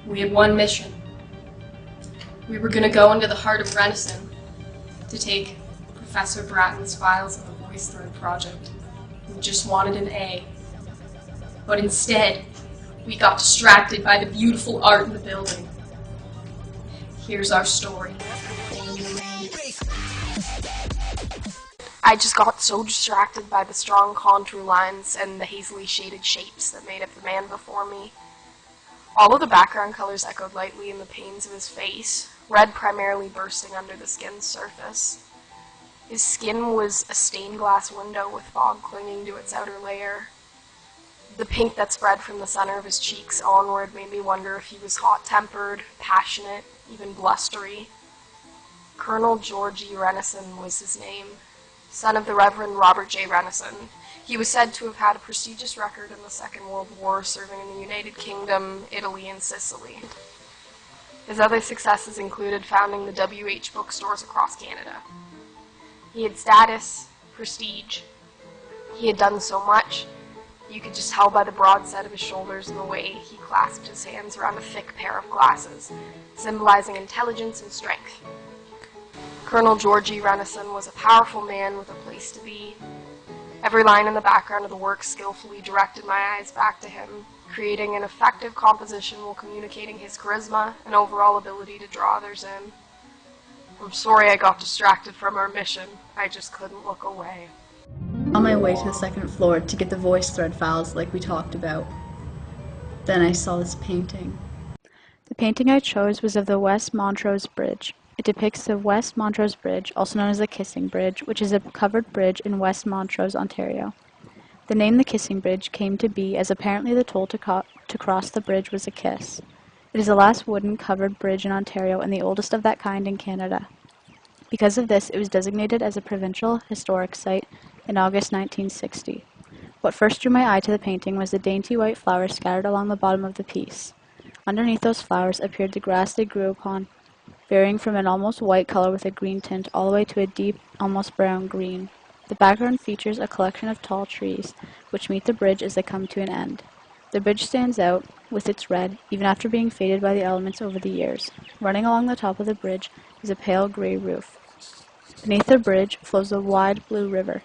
We had one mission. We were going to go into the heart of Renison to take Professor Bratton's files of the VoiceThread project. We just wanted an A. But instead, we got distracted by the beautiful art in the building. Here's our story. I just got so distracted by the strong contour lines and the hazily shaded shapes that made up the man before me. All of the background colors echoed lightly in the panes of his face, red primarily bursting under the skin's surface. His skin was a stained glass window with fog clinging to its outer layer. The pink that spread from the center of his cheeks onward made me wonder if he was hot-tempered, passionate, even blustery. Colonel George E. Renison was his name, son of the Reverend Robert J. Renison. He was said to have had a prestigious record in the Second World War, serving in the United Kingdom, Italy, and Sicily. His other successes included founding the W.H. bookstores across Canada. He had status, prestige. He had done so much, you could just tell by the broad set of his shoulders and the way he clasped his hands around a thick pair of glasses, symbolizing intelligence and strength. Colonel George E. Renison was a powerful man with a place to be. Every line in the background of the work skillfully directed my eyes back to him, creating an effective composition while communicating his charisma and overall ability to draw others in. I'm sorry I got distracted from our mission. I just couldn't look away. On my way to the second floor to get the VoiceThread files like we talked about. Then I saw this painting. The painting I chose was of the West Montrose Bridge. It depicts the West Montrose Bridge, also known as the Kissing Bridge, which is a covered bridge in West Montrose, Ontario. The name the Kissing Bridge came to be as apparently the toll to cross the bridge was a kiss. It is the last wooden covered bridge in Ontario and the oldest of that kind in Canada. Because of this, it was designated as a provincial historic site in August 1960. What first drew my eye to the painting was the dainty white flowers scattered along the bottom of the piece. Underneath those flowers appeared the grass they grew upon, varying from an almost white color with a green tint all the way to a deep, almost brown green. The background features a collection of tall trees, which meet the bridge as they come to an end. The bridge stands out with its red, even after being faded by the elements over the years. Running along the top of the bridge is a pale gray roof. Beneath the bridge flows a wide blue river,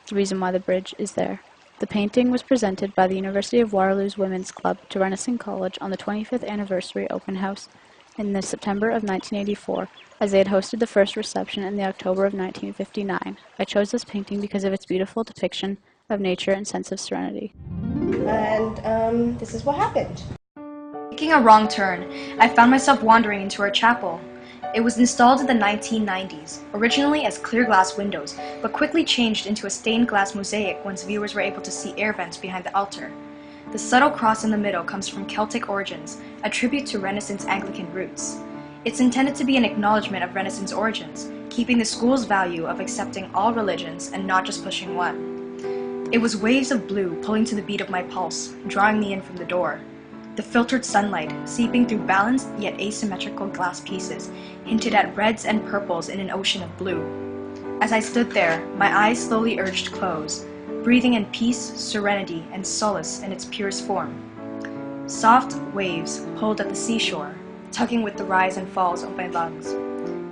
the reason why the bridge is there. The painting was presented by the University of Waterloo's Women's Club to Renison College on the 25th anniversary open house in the September of 1984, as they had hosted the first reception in the October of 1959. I chose this painting because of its beautiful depiction of nature and sense of serenity. And this is what happened. Taking a wrong turn, I found myself wandering into our chapel. It was installed in the 1990s, originally as clear glass windows, but quickly changed into a stained glass mosaic once viewers were able to see air vents behind the altar. The subtle cross in the middle comes from Celtic origins, a tribute to Renaissance Anglican roots. It's intended to be an acknowledgement of Renaissance origins, keeping the school's value of accepting all religions and not just pushing one. It was waves of blue pulling to the beat of my pulse, drawing me in from the door. The filtered sunlight, seeping through balanced yet asymmetrical glass pieces, hinted at reds and purples in an ocean of blue. As I stood there, my eyes slowly urged close, breathing in peace, serenity, and solace in its purest form. Soft waves pulled at the seashore, tugging with the rise and falls of my lungs.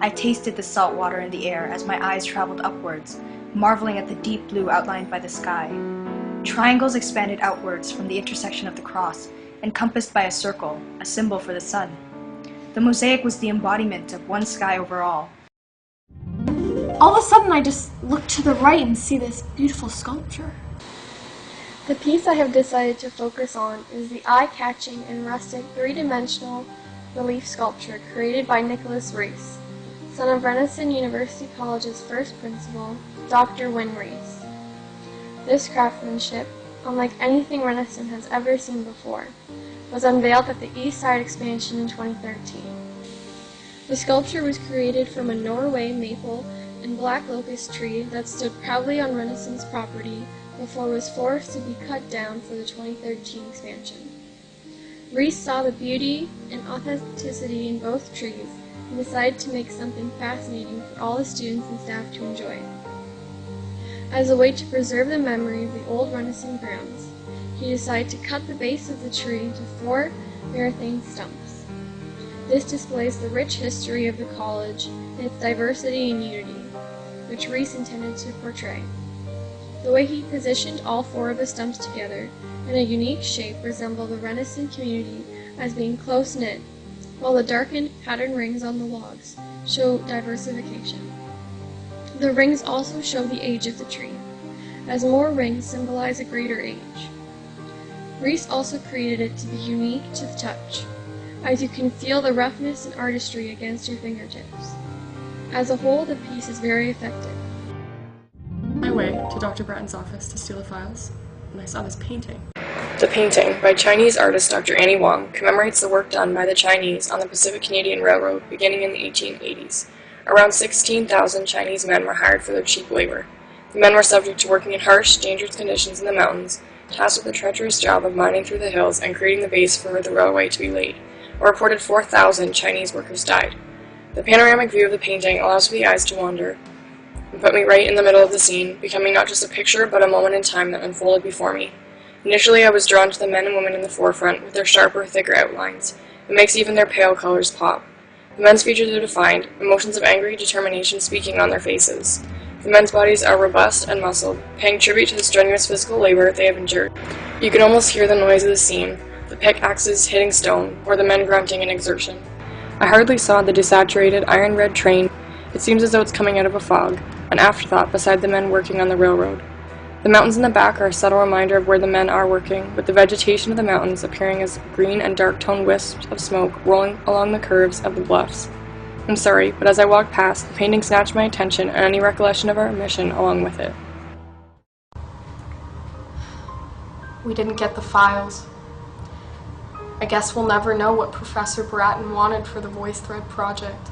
I tasted the salt water in the air as my eyes traveled upwards, marveling at the deep blue outlined by the sky. Triangles expanded outwards from the intersection of the cross, encompassed by a circle, a symbol for the sun. The mosaic was the embodiment of one sky over all. All of a sudden, I just look to the right and see this beautiful sculpture. The piece I have decided to focus on is the eye-catching and rustic three-dimensional relief sculpture created by Nicholas Roefs, son of Renison University College's first principal, Dr. Wynne Roefs. This craftsmanship, unlike anything Renison has ever seen before, was unveiled at the East Side expansion in 2013. The sculpture was created from a Norway maple and black locust tree that stood proudly on Renison's property before it was forced to be cut down for the 2013 expansion. Roefs saw the beauty and authenticity in both trees and decided to make something fascinating for all the students and staff to enjoy. As a way to preserve the memory of the old Renison grounds, he decided to cut the base of the tree into 4 marathon stumps. This displays the rich history of the college and its diversity and unity, which Roefs intended to portray. The way he positioned all four of the stumps together in a unique shape resemble the Renaissance community as being close-knit, while the darkened pattern rings on the logs show diversification. The rings also show the age of the tree, as more rings symbolize a greater age. Roefs also created it to be unique to the touch, as you can feel the roughness and artistry against your fingertips. As a whole, the piece is very effective. On my way to Dr. Bratton's office to steal the files, and I saw this painting. The painting, by Chinese artist Dr. Annie Wong, commemorates the work done by the Chinese on the Pacific Canadian Railroad beginning in the 1880s. Around 16,000 Chinese men were hired for their cheap labor. The men were subject to working in harsh, dangerous conditions in the mountains, tasked with the treacherous job of mining through the hills and creating the base for the railway to be laid. A reported 4,000 Chinese workers died. The panoramic view of the painting allows for the eyes to wander and put me right in the middle of the scene, becoming not just a picture but a moment in time that unfolded before me. Initially, I was drawn to the men and women in the forefront with their sharper, thicker outlines. It makes even their pale colors pop. The men's features are defined, emotions of angry determination speaking on their faces. The men's bodies are robust and muscled, paying tribute to the strenuous physical labor they have endured. You can almost hear the noise of the seam, the pickaxes hitting stone, or the men grunting in exertion. I hardly saw the desaturated, iron-red train. It seems as though it's coming out of a fog, an afterthought beside the men working on the railroad. The mountains in the back are a subtle reminder of where the men are working, with the vegetation of the mountains appearing as green and dark-toned wisps of smoke rolling along the curves of the bluffs. I'm sorry, but as I walked past, the painting snatched my attention and any recollection of our mission along with it. We didn't get the files. I guess we'll never know what Professor Bratton wanted for the VoiceThread project.